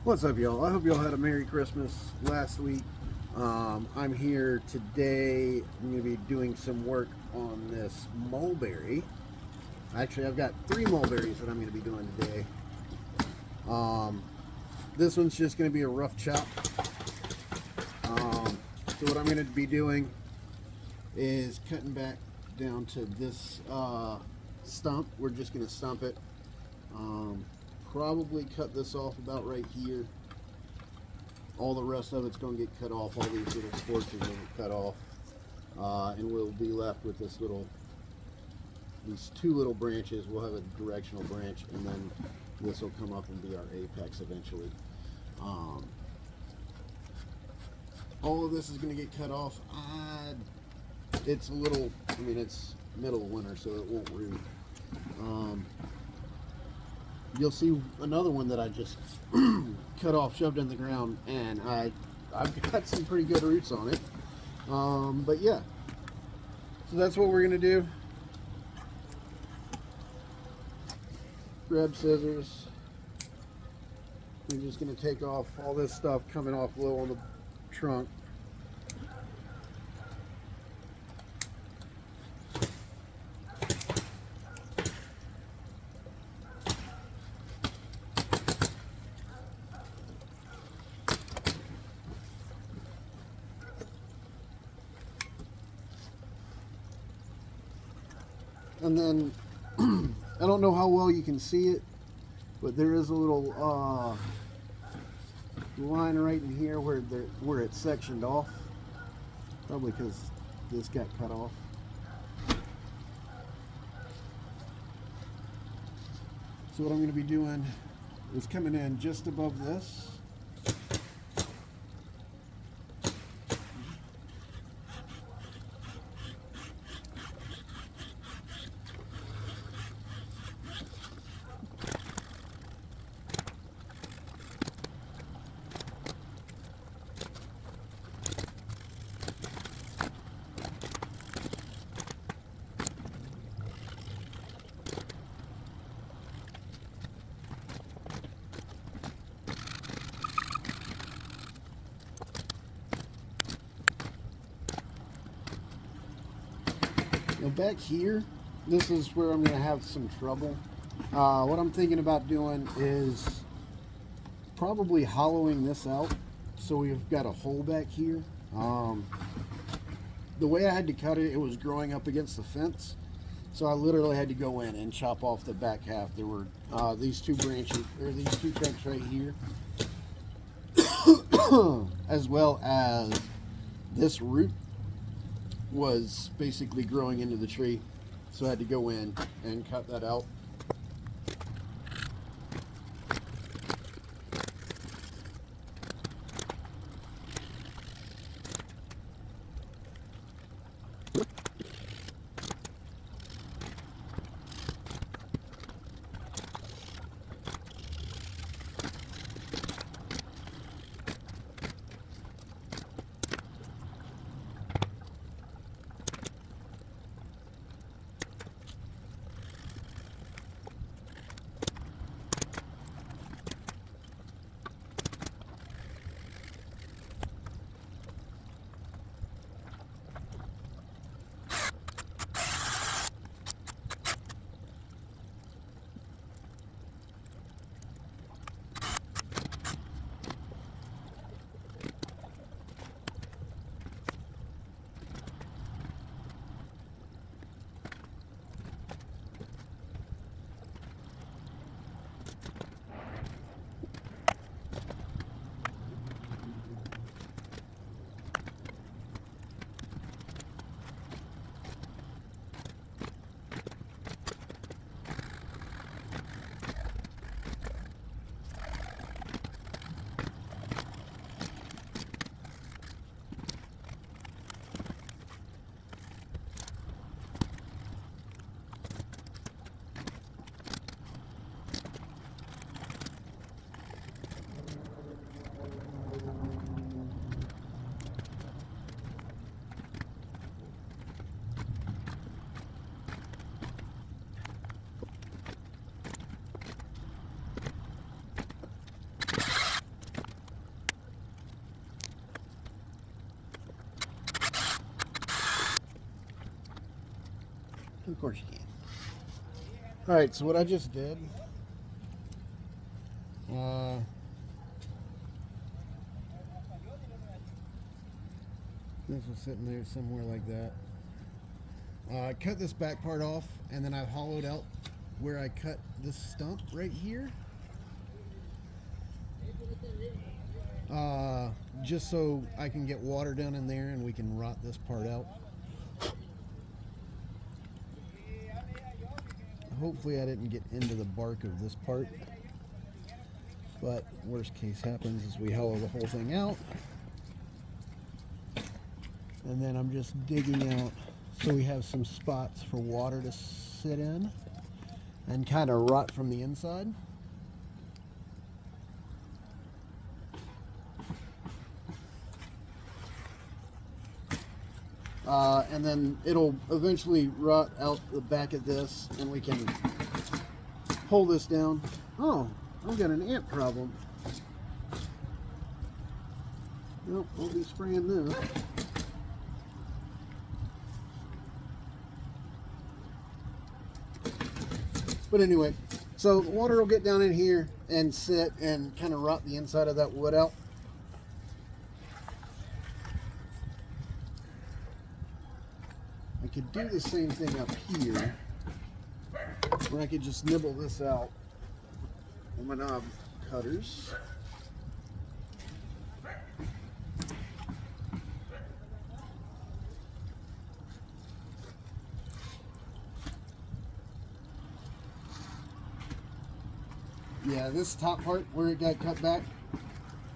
What's up, y'all? I hope y'all had a Merry Christmas last week. I'm here today. I'm going to be doing some work on this mulberry. Actually, I've got 3 mulberries that I'm going to be doing today. Um, this one's just going to be a rough chop. So what I'm going to be doing is cutting back down to this stump. We're just going to stump it. Probably cut this off about right here. All the rest of it's going to get cut off. All these little scorches will get cut off, and we'll be left with these 2 little branches. We'll have a directional branch, and then this will come up and be our apex eventually. All of this is going to get cut off. It's a little, it's middle of winter, so it won't root. You'll see another one that I just cut off, shoved in the ground, and I've got some pretty good roots on it. But yeah, so that's what we're gonna do. Grab scissors. We're just gonna take off all this stuff coming off low on the trunk. And then, I don't know how well you can see it, but there is a little line right in here where it's sectioned off. Probably because this got cut off. So what I'm going to be doing is coming in just above this. Now back here, this is where I'm going to have some trouble. What I'm thinking about doing is probably hollowing this out so we've got a hole back here. The way I had to cut it, it was growing up against the fence, so I literally had to go in and chop off the back half. There were these 2 branches, or these 2 trunks right here, as well as this root was basically growing into the tree, so I had to go in and cut that out. Of course you can. Alright, so what I just did, this was sitting there somewhere like that. I cut this back part off, and then I hollowed out where I cut this stump right here. Just so I can get water down in there and we can rot this part out. Hopefully I didn't get into the bark of this part, but worst case happens is we hollow the whole thing out, and then I'm just digging out so we have some spots for water to sit in and kind of rot from the inside. And then it'll eventually rot out the back of this, and we can pull this down. Oh, I've got an ant problem. Nope, I'll be spraying this. But anyway, so the water will get down in here and sit and kind of rot the inside of that wood out. I could do the same thing up here, where I could just nibble this out with my knob cutters. Yeah, this top part where it got cut back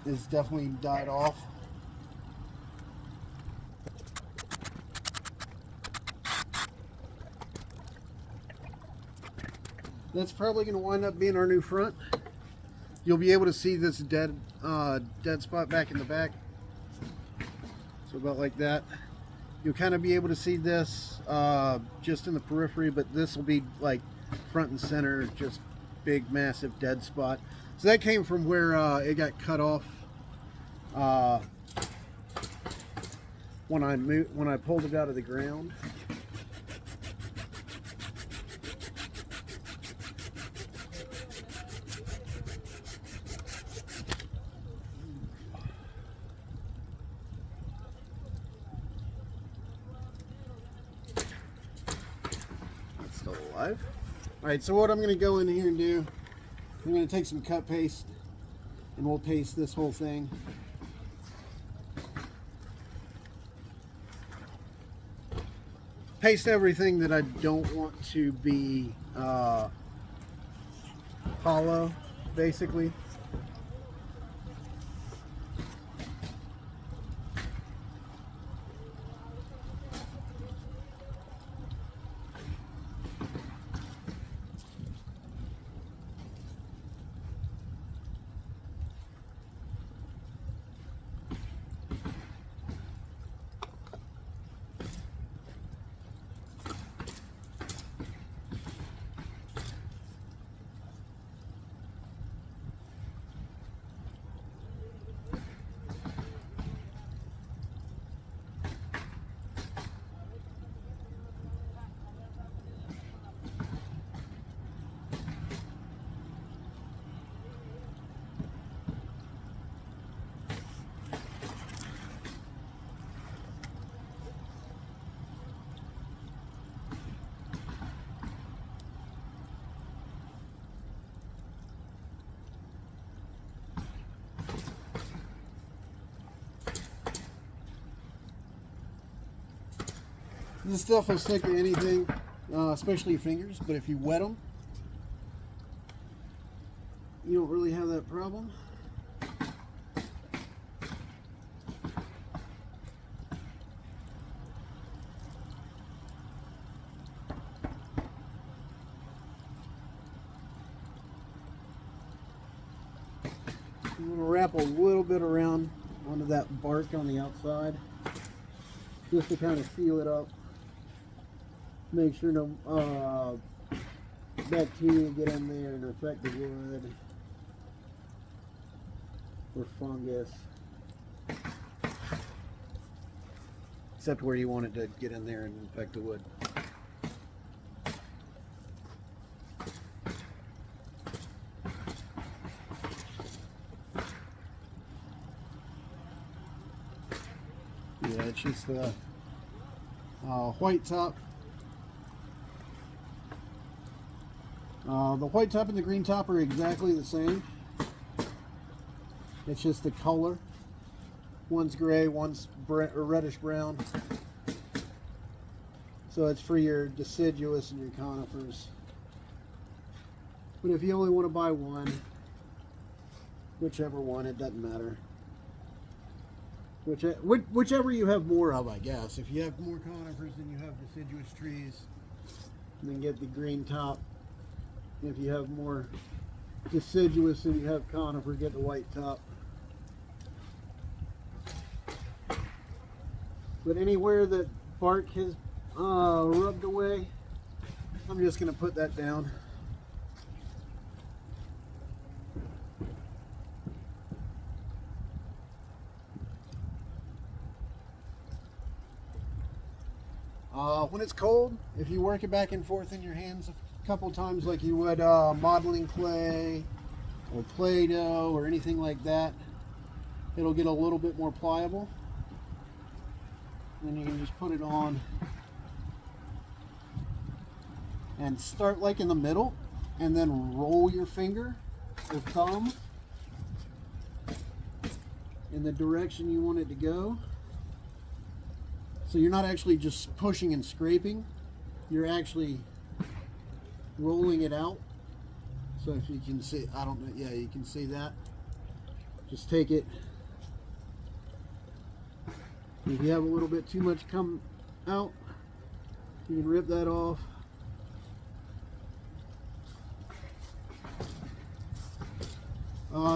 is definitely died off. That's probably going to wind up being our new front. You'll be able to see this dead spot back in the back. So about like that. You'll kind of be able to see this just in the periphery, but this will be like front and center, just big, massive dead spot. So that came from where it got cut off when I pulled it out of the ground. Still alive. Alright, so what I'm going to go in here and do, I'm going to take some cut paste and we'll paste this whole thing. Paste everything that I don't want to be hollow, basically. This stuff will stick to anything, especially your fingers, but if you wet them, you don't really have that problem. I'm going to wrap a little bit around onto that bark on the outside, just to kind of seal it up. Make sure no bacteria get in there and affect the wood or fungus, except where you want it to get in there and infect the wood. Yeah, it's just the white top. The white top and the green top are exactly the same. It's just the color. One's gray, one's reddish brown. So it's for your deciduous and your conifers. But if you only want to buy one, whichever one, it doesn't matter. Whichever you have more of, I guess. If you have more conifers than you have deciduous trees, then get the green top. If you have more deciduous than you have conifer, get the white top. But anywhere that bark has rubbed away, I'm just going to put that down. When it's cold, if you work it back and forth in your hands a couple times like you would modeling clay or Play-Doh or anything like that, it'll get a little bit more pliable. Then you can just put it on and start like in the middle and then roll your finger or thumb in the direction you want it to go. So you're not actually just pushing and scraping, you're actually rolling it out. So if you can see, I don't know, yeah, you can see that. Just take it. If you have a little bit too much come out, you can rip that off.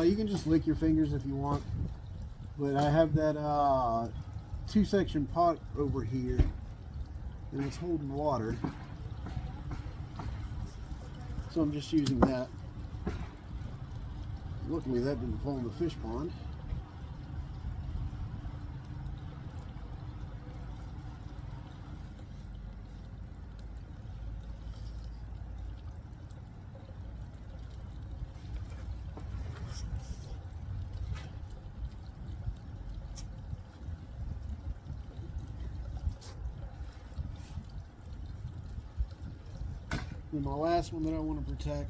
You can just lick your fingers if you want, but I have that 2-section pot over here and it's holding water, so I'm just using that. Luckily that didn't fall in the fish pond. And my last one that I want to protect.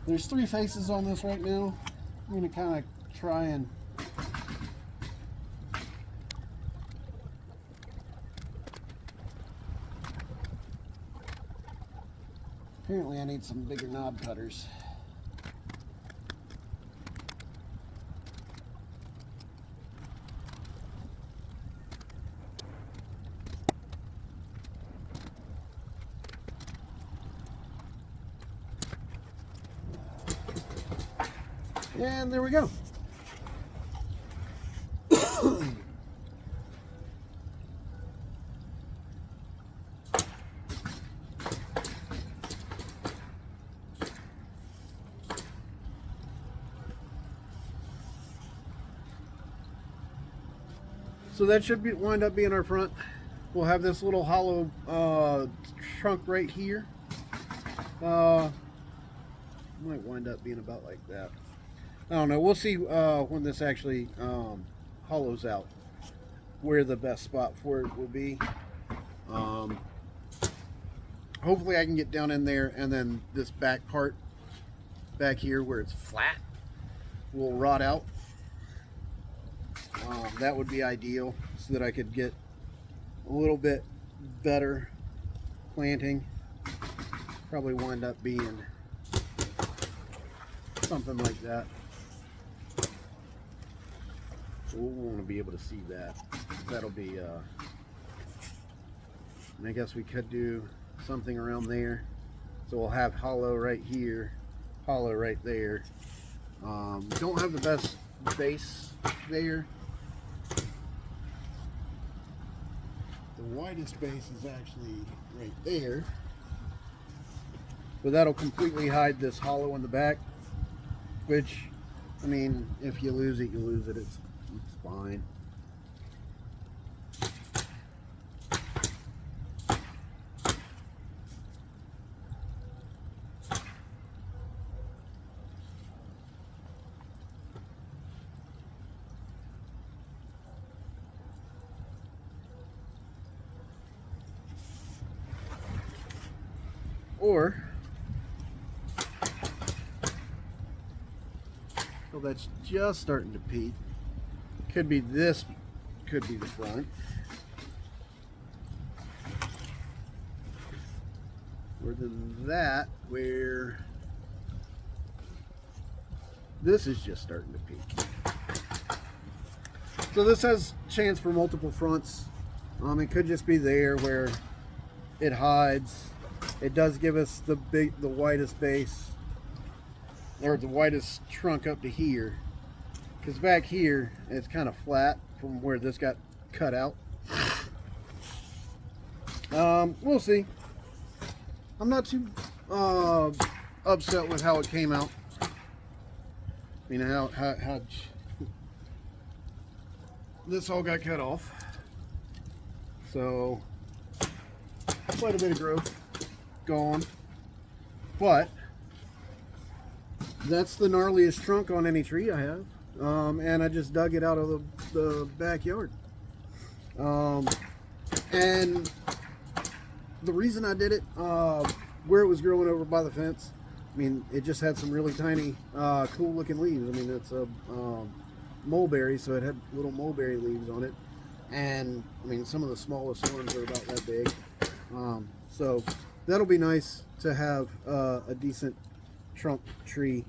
There's 3 faces on this right now. I'm going to kind of try and apparently I need some bigger knob cutters. And there we go. So that should wind up being our front. We'll have this little hollow trunk right here. Might wind up being about like that. I don't know. We'll see when this actually hollows out where the best spot for it will be. Hopefully I can get down in there, and then this back part back here where it's flat will rot out. That would be ideal, so that I could get a little bit better planting. Probably wind up being something like that. We'll want to be able to see that. That'll be, I guess we could do something around there. So we'll have hollow right here, hollow right there. Don't have the best base there. The widest base is actually right there. But that'll completely hide this hollow in the back, which, I mean, if you lose it, you lose it. It's fine. Or, well, that's just starting to peak. Could be this, could be the front. Or then that, where this is just starting to peak. So this has chance for multiple fronts. It could just be there where it hides. It does give us the widest base, or the widest trunk up to here. Because back here, it's kind of flat from where this got cut out. We'll see. I'm not too upset with how it came out. You know, how this all got cut off. So, quite a bit of growth gone. But, that's the gnarliest trunk on any tree I have. And I just dug it out of the backyard. And the reason I did it, where it was growing over by the fence, I mean, it just had some really tiny, cool looking leaves. I mean, it's a mulberry, so it had little mulberry leaves on it. And, I mean, some of the smallest ones are about that big. So, that'll be nice to have a decent trunk tree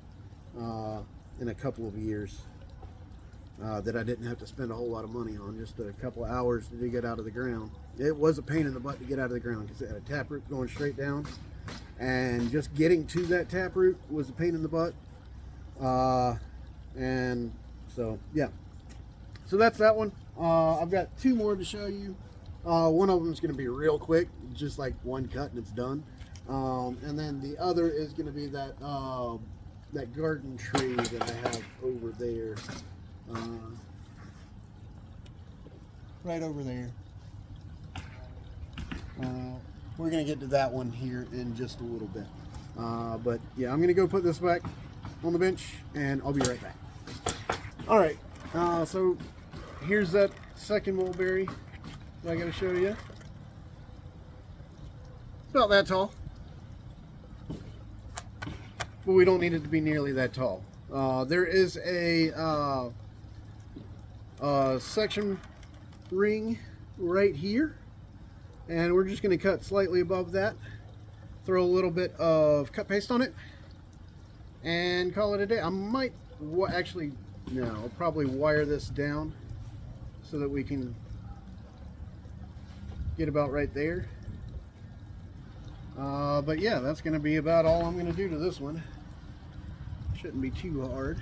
in a couple of years. That I didn't have to spend a whole lot of money on, just a couple of hours to dig it out of the ground. It was a pain in the butt to get out of the ground because it had a taproot going straight down, and just getting to that taproot was a pain in the butt. And so yeah, so that's that one. I've got two more to show you. One of them is going to be real quick, just like one cut and it's done. And then the other is going to be that that garden tree that I have over there. Right over there. We're going to get to that one here in just a little bit. But yeah, I'm going to go put this back on the bench and I'll be right back. Alright, so here's that second mulberry that I got to show you. It's about that tall. But we don't need it to be nearly that tall. There is a section ring right here, and we're just going to cut slightly above that, throw a little bit of cut paste on it, and call it a day. I might actually, no, I'll probably wire this down so that we can get about right there. But yeah, that's going to be about all I'm going to do to this one. Shouldn't be too hard.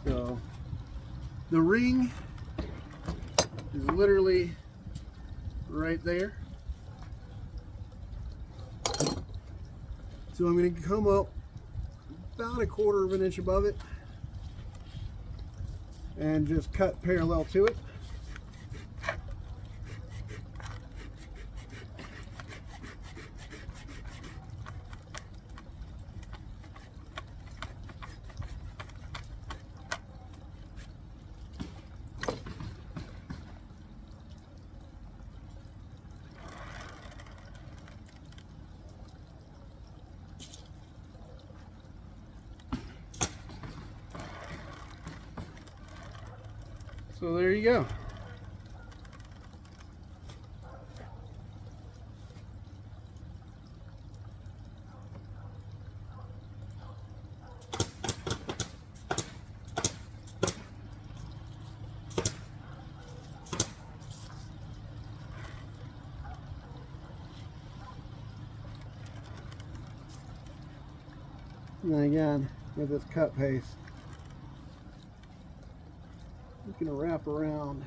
So the ring is literally right there. So I'm going to come up about 1/4 of an inch above it and just cut parallel to it. So there you go. And again, with this cut paste, just going to wrap around.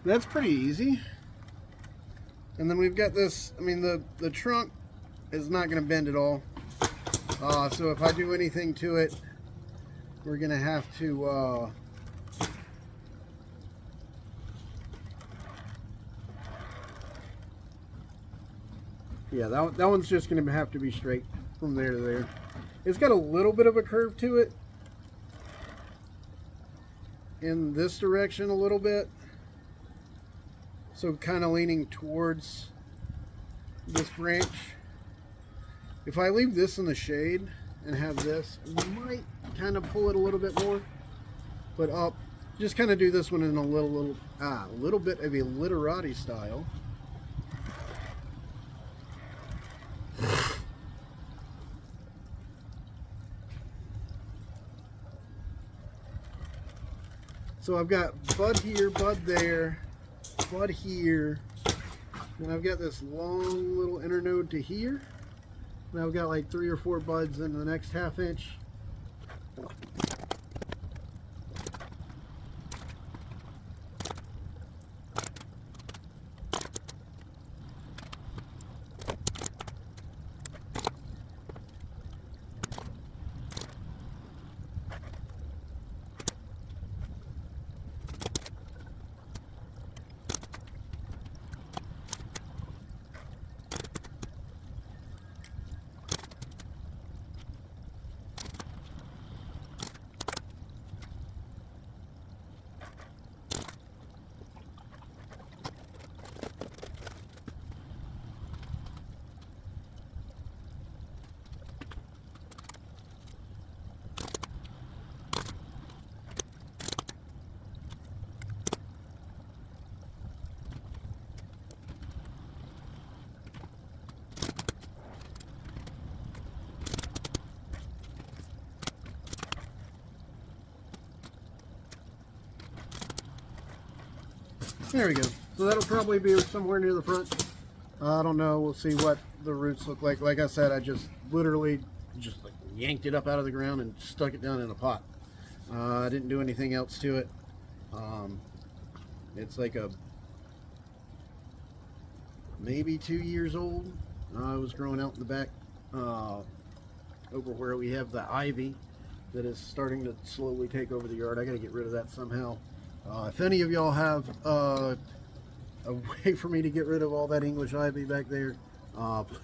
That's pretty easy. And then we've got this, I mean, the trunk is not going to bend at all. So if I do anything to it, we're going to have to Yeah, that one's just going to have to be straight from there to there. It's got a little bit of a curve to it in this direction a little bit. So kind of leaning towards this branch. If I leave this in the shade and have this, I might kind of pull it a little bit more. But up, just kind of do this one in a little bit of a litterati style. So I've got bud here, bud there, bud here, and I've got this long little internode to here. And I've got like 3 or 4 buds in the next ½ inch. There we go. So that'll probably be somewhere near the front. I don't know. We'll see what the roots look like. Like I said, I just literally just like yanked it up out of the ground and stuck it down in a pot. I didn't do anything else to it. It's like a maybe 2 years old. I was growing out in the back over where we have the ivy that is starting to slowly take over the yard. I got to get rid of that somehow. If any of y'all have a way for me to get rid of all that English ivy back there,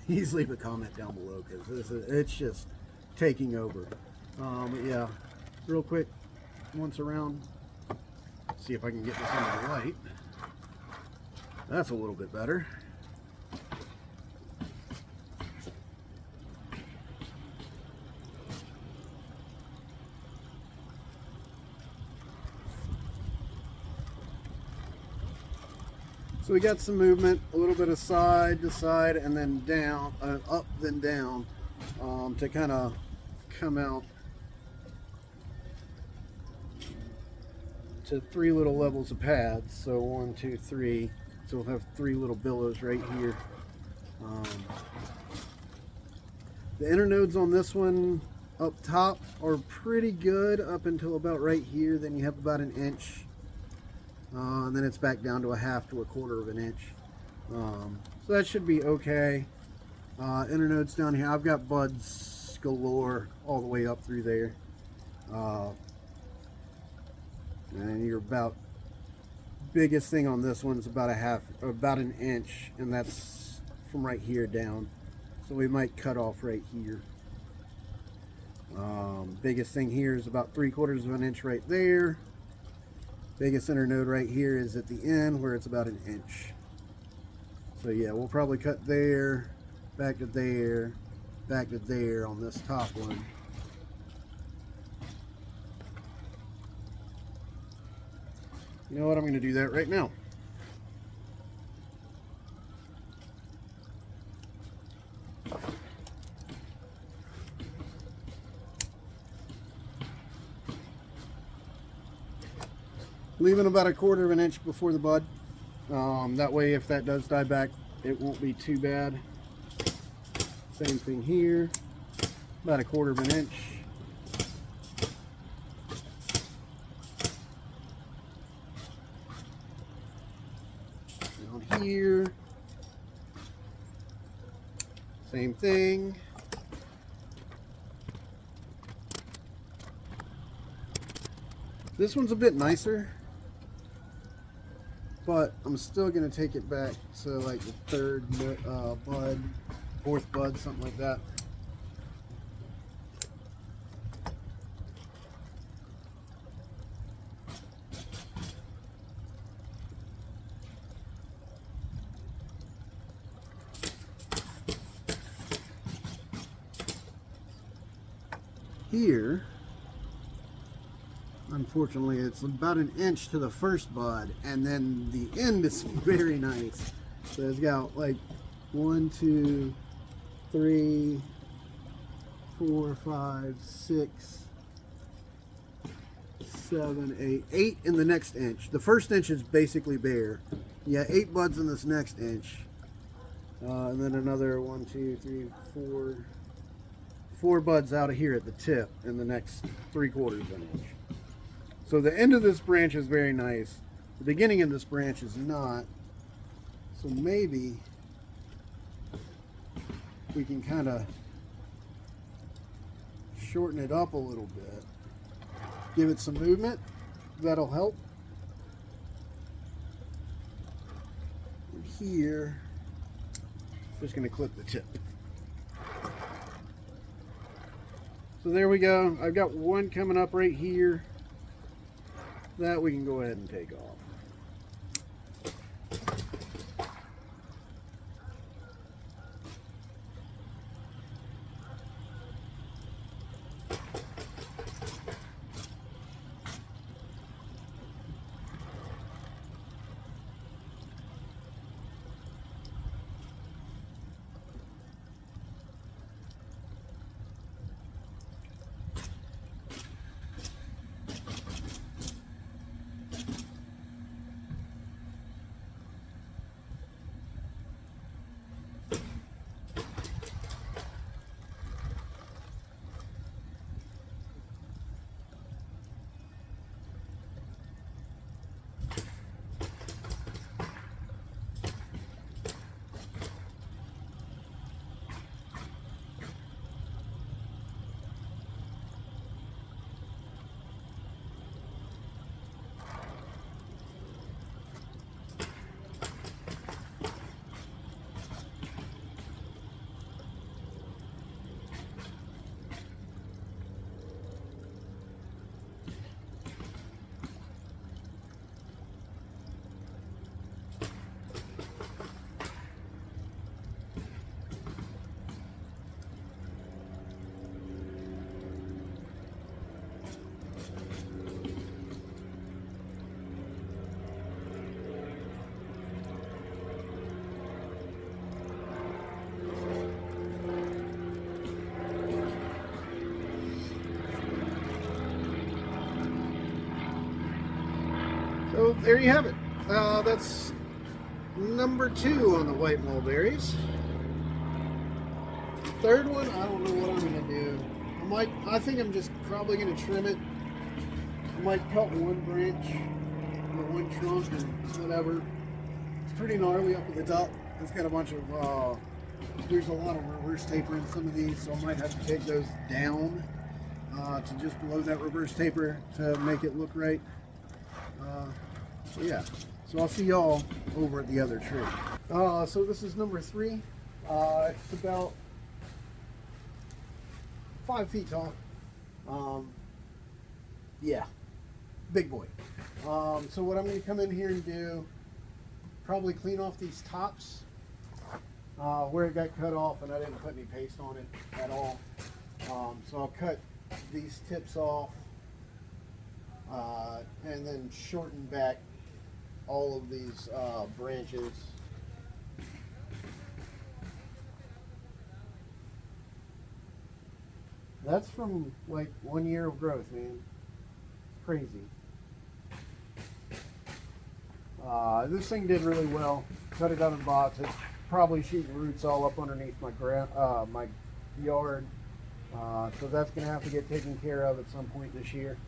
please leave a comment down below, because it's just taking over. But yeah, real quick, once around, see if I can get this under the light. That's a little bit better. So we got some movement, a little bit of side to side, and then down, up then down, to kind of come out to 3 little levels of pads. So 1, 2, 3. So we'll have 3 little billows right here. The internodes on this one up top are pretty good up until about right here. Then you have about 1 inch. And then it's back down to 1/2 to 1/4 of an inch. So that should be okay. Internodes down here, I've got buds galore all the way up through there. And you're about, biggest thing on this one is about about 1 inch, and that's from right here down. So we might cut off right here. Biggest thing here is about 3/4 of an inch right there. Biggest internode right here is at the end where it's about 1 inch. So yeah, we'll probably cut there, back to there, back to there on this top one. You know what, I'm going to do that right now. Leaving about 1/4 of an inch before the bud. That way, if that does die back, it won't be too bad. Same thing here, about 1/4 of an inch. Down here, same thing. This one's a bit nicer, but I'm still going to take it back to like the 3rd bud. 4th bud, something like that. Here, unfortunately, it's about an inch to the 1st bud, and then the end is very nice. So it's got like 1, 2, 3, 4, 5, 6, 7, 8 in the next inch. The 1st inch is basically bare. Yeah, 8 buds in this next inch, and then another 1, 2, 3, 4 buds out of here at the tip in the next 3/4 of an inch. So the end of this branch is very nice. The beginning of this branch is not. So maybe we can kind of shorten it up a little bit. Give it some movement. That'll help. And here, just going to clip the tip. So there we go. I've got one coming up right here that we can go ahead and take off. So there you have it. That's number 2 on the white mulberries. Third one, I don't know what I'm gonna do. I think I'm just probably gonna trim it. I might cut one branch or one trunk or whatever. It's pretty gnarly up at the top. It's got a bunch of there's a lot of reverse taper in some of these, so I might have to take those down to just below that reverse taper to make it look right. So yeah, so I'll see y'all over at the other tree. So this is number 3. It's about 5 feet tall. Yeah, big boy. So what I'm going to come in here and do, probably clean off these tops where it got cut off, and I didn't put any paste on it at all. So I'll cut these tips off and then shorten back all of these branches. That's from like 1 year of growth, man. Crazy. This thing did really well. Cut it out of the box. It's probably shooting roots all up underneath my my yard. So that's going to have to get taken care of at some point this year.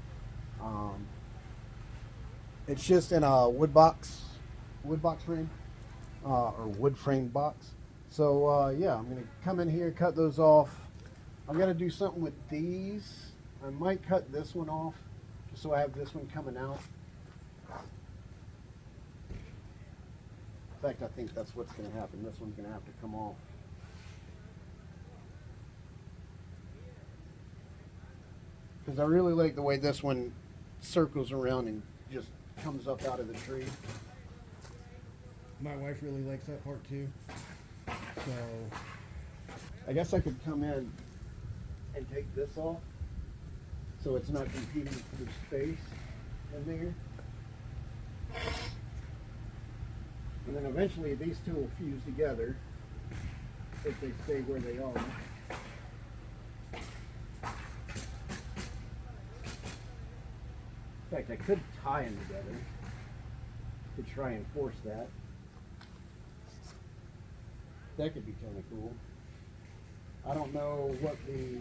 It's just in a wood box frame, or wood frame box. So yeah, I'm going to come in here, cut those off. I'm going to do something with these. I might cut this one off, just so I have this one coming out. In fact, I think that's what's going to happen. This one's going to have to come off. because I really like the way this one circles around and just comes up out of the tree. My wife really likes that part too. So I guess I could come in and take this off so it's not competing for space in there. And then eventually these two will fuse together if they stay where they are. In fact, I could tie them together to try and force that. That could be kind of cool. I don't know what the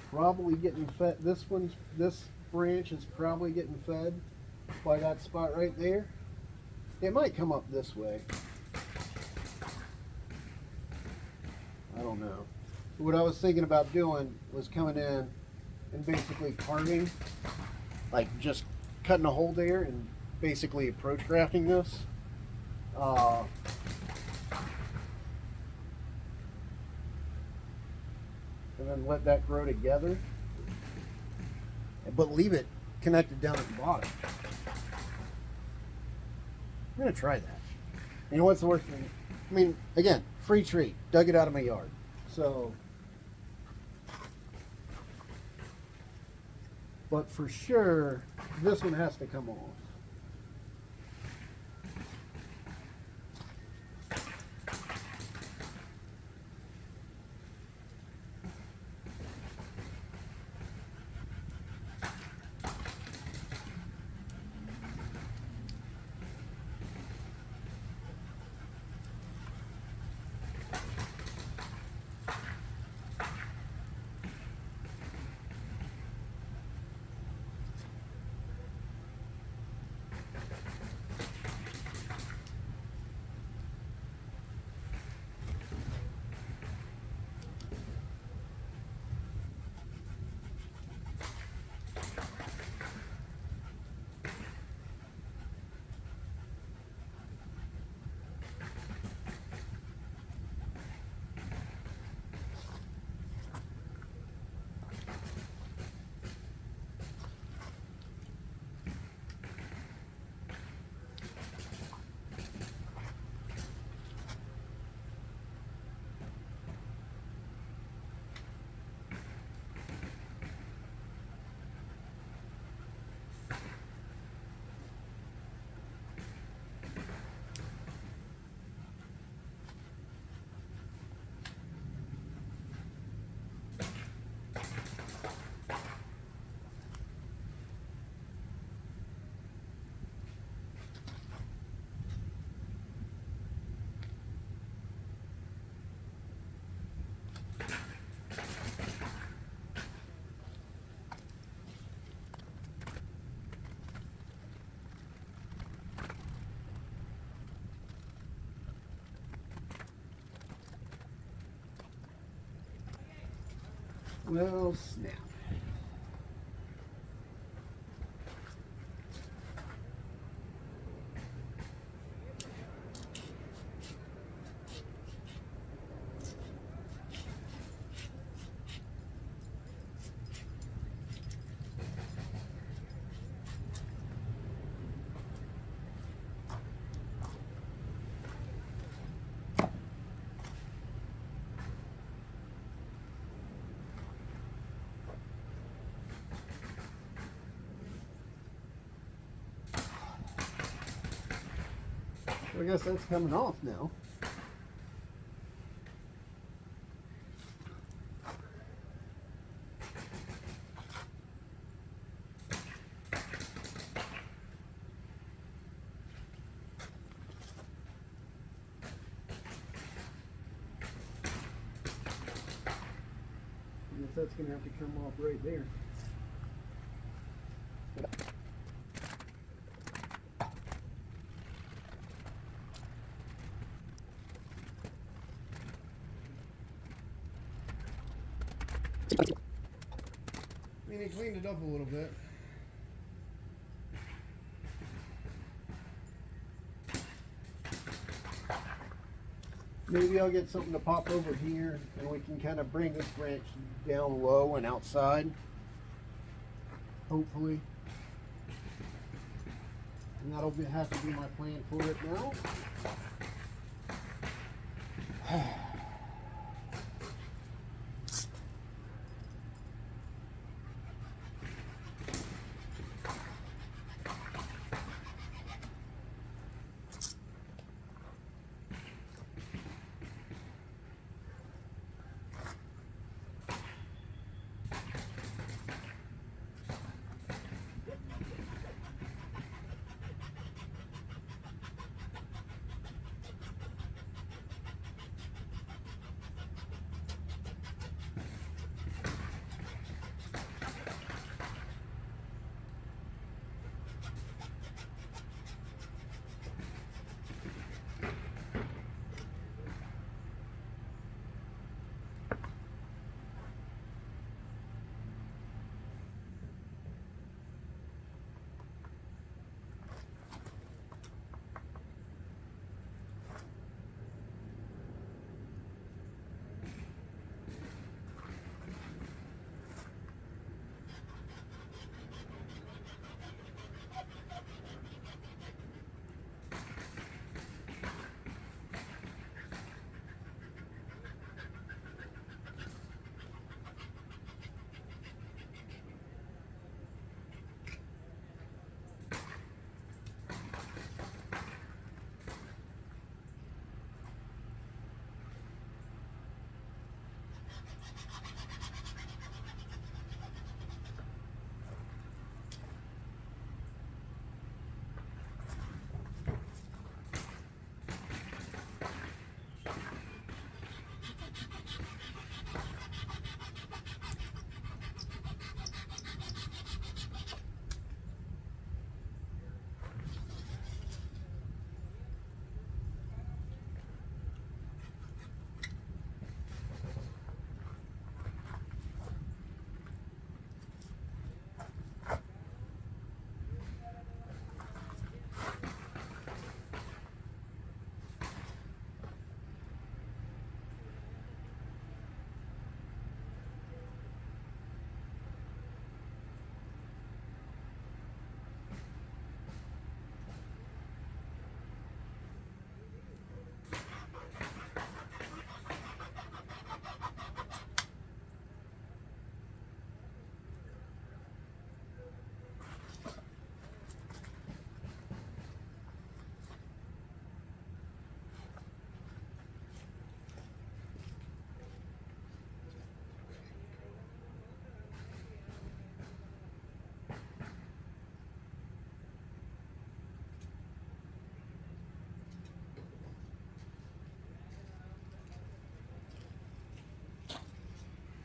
probably getting fed. This branch is probably getting fed by that spot right there. It might come up this way. I don't know. What I was thinking about doing was coming in and basically carving, like just cutting a hole there and basically approach grafting this. And then let that grow together, but leave it connected down at the bottom. I'm gonna try that. You know what's the worst thing? I mean, again, free tree, dug it out of my yard. So, but for sure, this one has to come off. Well, snap. I guess that's coming off now. I guess that's going to have to come off right there. I mean, he cleaned it up a little bit. Maybe I'll get something to pop over here and we can kind of bring this branch down low and outside. Hopefully. And that'll have to be my plan for it now.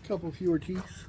Couple fewer teeth.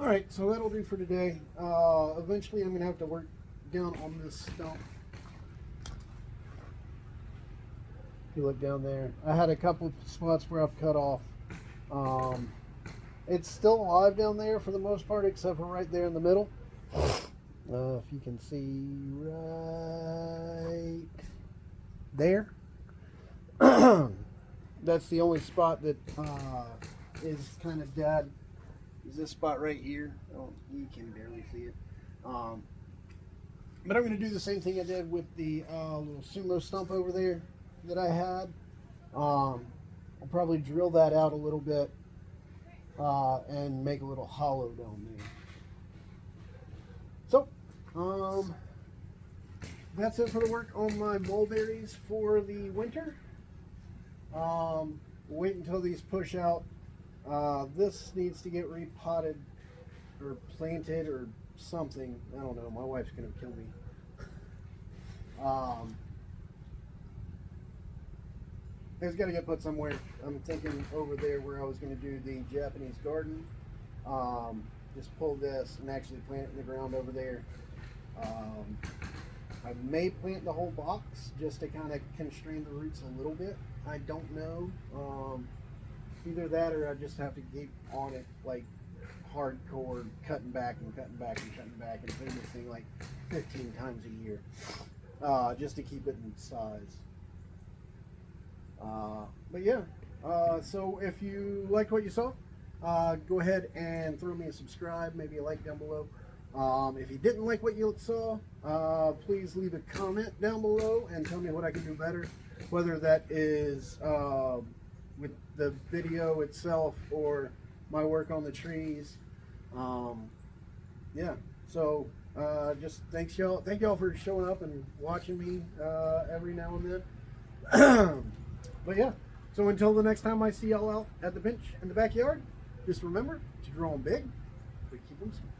All right, so that'll do for today. Eventually I'm gonna have to work down on this stump. If you look down there, I had a couple spots where I've cut off. It's still alive down there for the most part, except for right there in the middle. If you can see right there. That's the only spot that is kind of dead. Is this spot right here. Oh, you can barely see it. But I'm going to do the same thing I did with the little sumo stump over there that I had. I'll probably drill that out a little bit and make a little hollow down there. So, that's it for the work on my mulberries for the winter. Wait until these push out. This needs to get repotted or planted or something. I don't know. My wife's gonna kill me. It's got to get put somewhere. I'm thinking over there where I was going to do the Japanese garden. Just pull this and actually plant it in the ground over there. I may plant the whole box just to kind of constrain the roots a little bit. I don't know. Either that or I just have to keep on it like hardcore, cutting back and cutting back and cutting back and putting this thing like 15 times a year just to keep it in size. But yeah, so if you liked what you saw, go ahead and throw me a subscribe, maybe a like down below. If you didn't like what you saw, please leave a comment down below and tell me what I can do better, whether that is with the video itself or my work on the trees. Yeah, so just thank y'all for showing up and watching me every now and then. But yeah, so until the next time I see y'all out at the bench in the backyard, just remember to draw them big, but keep them small.